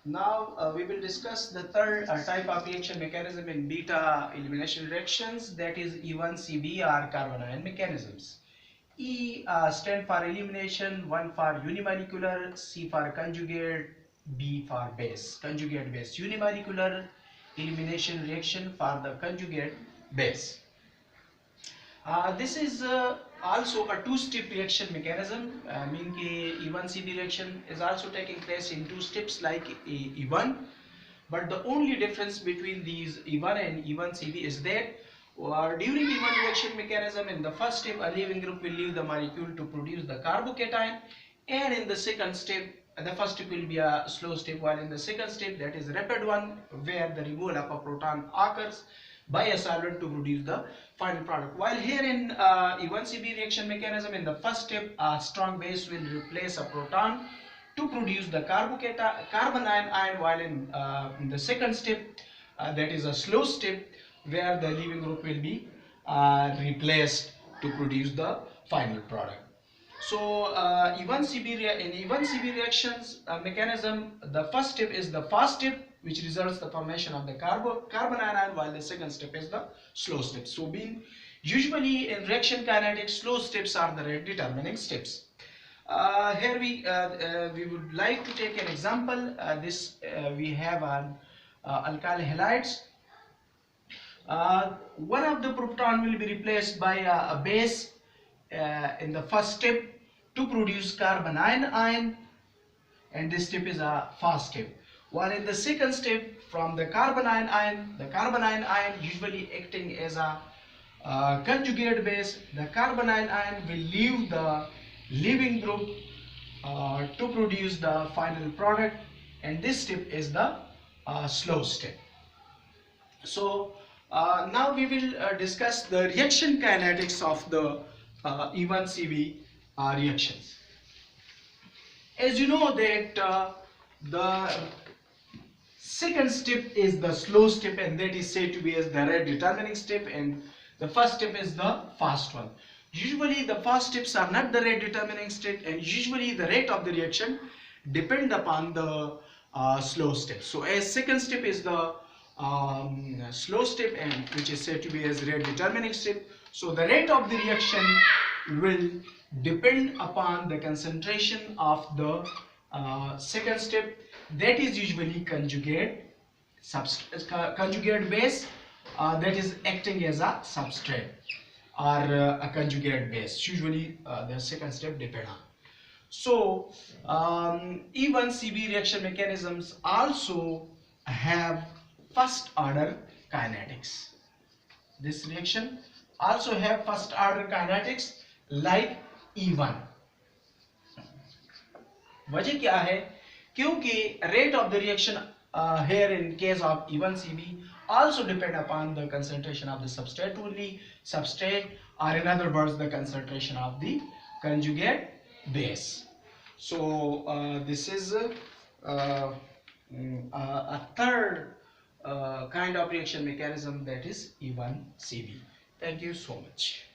Now we will discuss the third type of reaction mechanism in beta elimination reactions, that is E1CB or carbon ion mechanisms. E stand for elimination, 1 for unimolecular, C for conjugate, B for base. Conjugate base, unimolecular elimination reaction for the conjugate base. This is also a two-step reaction mechanism, meaning E1CB reaction is also taking place in two steps like E1, but the only difference between these E1 and E1CB is that during E1 reaction mechanism, in the first step a leaving group will leave the molecule to produce the carbocation, and in the second step the first step will be a slow step, while in the second step, that is rapid one, where the removal of a proton occurs by a solvent to produce the final product. While here in E1CB reaction mechanism, in the first step a strong base will replace a proton to produce the carbon ion, while in the second step, that is a slow step, where the leaving group will be replaced to produce the final product. So in E1CB reactions mechanism, the first step is the fast step, which results the formation of the carbon ion, while the second step is the slow step. So being usually in reaction kinetics, slow steps are the rate determining steps. Here we would like to take an example. We have an alkyl halides. One of the proton will be replaced by a base in the first step to produce carbon ion, and this step is a fast step. While in the second step, from the carbon ion, usually acting as a conjugate base, the carbon ion will leave the leaving group to produce the final product, and this step is the slow step. So now we will discuss the reaction kinetics of the E1CB reactions. As you know that the second step is the slow step, and that is said to be as the rate determining step, and the first step is the fast one. Usually the fast steps are not the rate determining step, and usually the rate of the reaction depend upon the slow step. So as second step is the slow step, and which is said to be as rate determining step, so the rate of the reaction will depend upon the concentration of the second step, that is usually conjugate base that is acting as a substrate, or a conjugate base. Usually the second step depend on. So E1CB reaction mechanisms also have first order kinetics. This reaction also have first order kinetics like E1. वजह क्या है? क्योंकि rate of the reaction here in case of E1CB also depend upon the concentration of the substrate or in other words the concentration of the conjugate base. So this is a third kind of reaction mechanism, that is E1CB. Thank you so much.